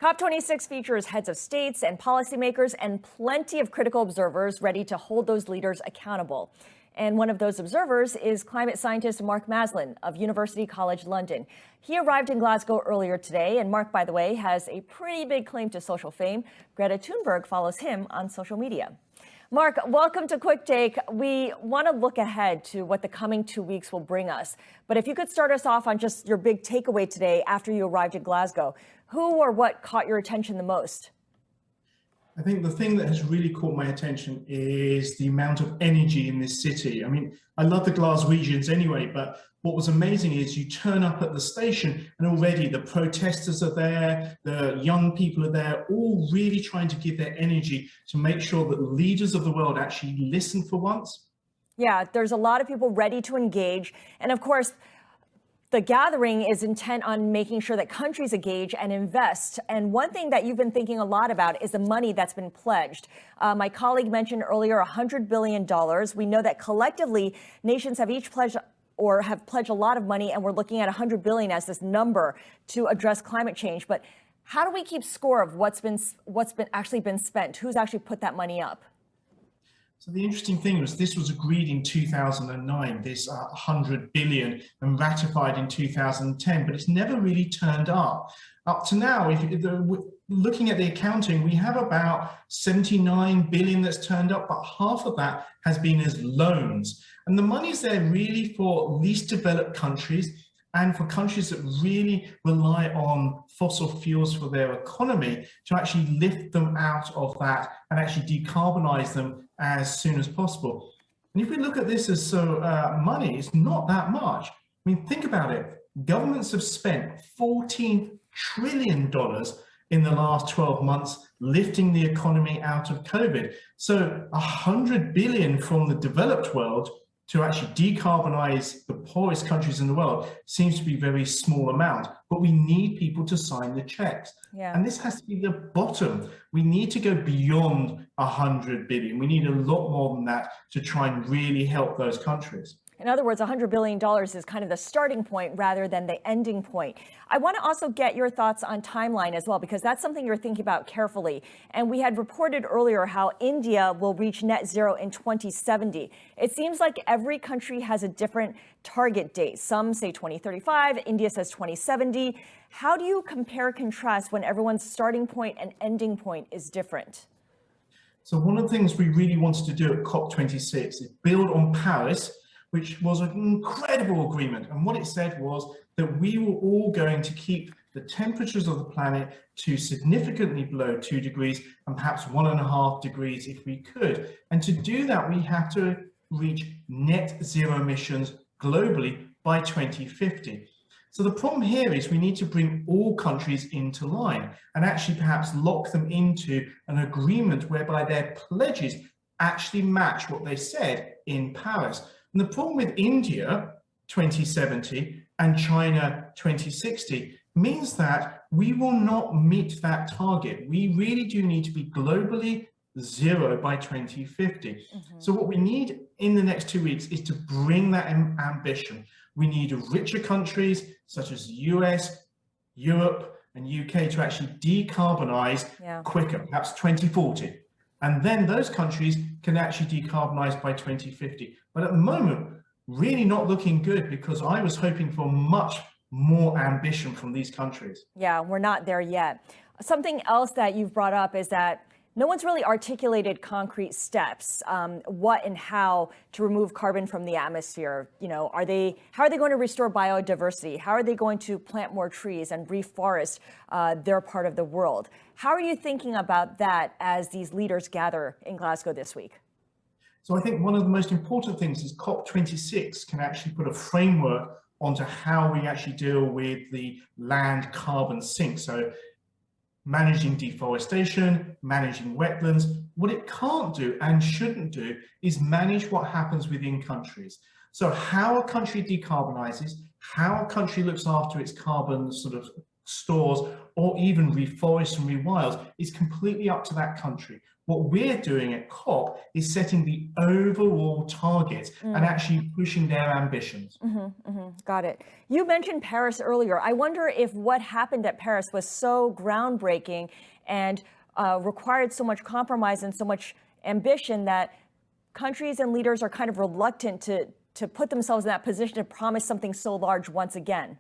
COP26 features heads of states and policymakers and plenty of critical observers ready to hold those leaders accountable. And one of those observers is climate scientist Mark Maslin of University College London. He arrived in Glasgow earlier today, and Mark, by the way, has a pretty big claim to social fame. Greta Thunberg follows him on social media. Mark, welcome to Quick Take. We want to look ahead to what the coming 2 weeks will bring us. But if you could start us off on just your big takeaway today after you arrived in Glasgow, who or what caught your attention the most? I think the thing that has really caught my attention is the amount of energy in this city. I mean, I love the Glaswegians anyway, but what was amazing is you turn up at the station and already the protesters are there, the young people are there, all really trying to give their energy to make sure that leaders of the world actually listen for once. Yeah, there's a lot of people ready to engage. And of course, the gathering is intent on making sure that countries engage and invest. And one thing that you've been thinking a lot about is the money that's been pledged. My colleague mentioned earlier $100 billion. We know that collectively nations have each pledged or have pledged a lot of money, and we're looking at $100 billion as this number to address climate change. But how do we keep score of what's been actually been spent? Who's actually put that money up? So the interesting thing was this was agreed in 2009, this 100 billion, and ratified in 2010, but it's never really turned up. Up to now, looking at the accounting, we have about 79 billion that's turned up, but half of that has been as loans. And the money's there really for least developed countries and for countries that really rely on fossil fuels for their economy to actually lift them out of that and actually decarbonize them as soon as possible. And if we look at this as money, it's not that much. I mean, think about it. Governments have spent $14 trillion in the last 12 months lifting the economy out of COVID. So 100 billion from the developed world to actually decarbonize the poorest countries in the world seems to be a very small amount, but we need people to sign the checks. Yeah. And this has to be the bottom. We need to go beyond 100 billion. We need a lot more than that to try and really help those countries. In other words, $100 billion is kind of the starting point rather than the ending point. I want to also get your thoughts on timeline as well, because that's something you're thinking about carefully. And we had reported earlier how India will reach net zero in 2070. It seems like every country has a different target date. Some say 2035, India says 2070. How do you compare contrast when everyone's starting point and ending point is different? So one of the things we really wanted to do at COP26 is build on Paris, which was an incredible agreement. And what it said was that we were all going to keep the temperatures of the planet to significantly below 2 degrees and perhaps 1.5 degrees if we could. And to do that, we have to reach net zero emissions globally by 2050. So the problem here is we need to bring all countries into line and actually perhaps lock them into an agreement whereby their pledges actually match what they said in Paris. And the problem with India 2070 and China 2060 means that we will not meet that target. We really do need to be globally zero by 2050. Mm-hmm. So what we need in the next 2 weeks is to bring that ambition. We need richer countries such as US, Europe, and UK to actually decarbonize quicker, perhaps 2040. And then those countries can actually decarbonize by 2050. But at the moment, really not looking good, because I was hoping for much more ambition from these countries. Yeah, we're not there yet. Something else that you've brought up is that no one's really articulated concrete steps, what and how to remove carbon from the atmosphere. You know, how are they going to restore biodiversity? How are they going to plant more trees and reforest their part of the world? How are you thinking about that as these leaders gather in Glasgow this week? So I think one of the most important things is COP26 can actually put a framework onto how we actually deal with the land carbon sink. So managing deforestation, managing wetlands. What it can't do and shouldn't do is manage what happens within countries. So how a country decarbonizes, how a country looks after its carbon sort of stores, or even reforests and rewilds is completely up to that country. What we're doing at COP is setting the overall targets and actually pushing their ambitions. Got it. You mentioned Paris earlier. I wonder if what happened at Paris was so groundbreaking and required so much compromise and so much ambition that countries and leaders are kind of reluctant to put themselves in that position to promise something so large once again.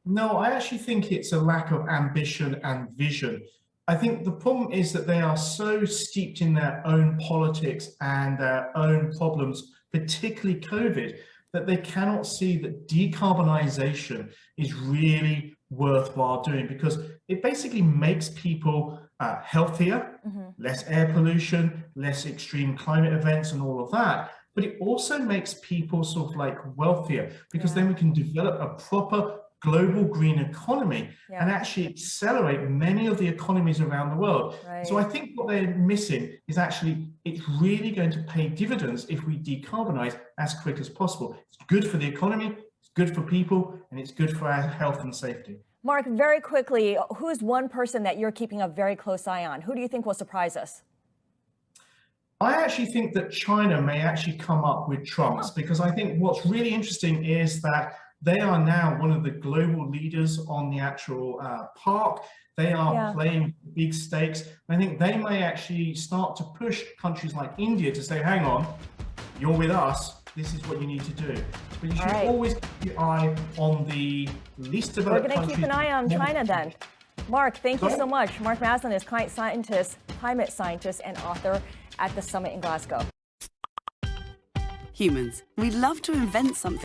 No, I actually think it's a lack of ambition and vision. I think the problem is that they are so steeped in their own politics and their own problems, particularly COVID, that they cannot see that decarbonisation is really worthwhile doing, because it basically makes people healthier, less air pollution, less extreme climate events and all of that. But it also makes people sort of like wealthier, because then we can develop a proper global green economy and actually accelerate many of the economies around the world. So I think what they're missing is actually it's really going to pay dividends if we decarbonize as quick as possible. It's good for the economy, it's good for people, and it's good for our health and safety. Mark, very quickly, who's one person that you're keeping a very close eye on? Who do you think will surprise us? I actually think that China may actually come up with trumps, because I think what's really interesting is that they are now one of the global leaders on the actual park. They are playing big stakes. I think they may actually start to push countries like India to say, hang on, you're with us. This is what you need to do. But you should always keep your eye on the least developed countries. We're going to keep an eye on China then. Mark, thank you so much. Mark Maslin is climate scientist and author at the summit in Glasgow. Humans, we love to invent something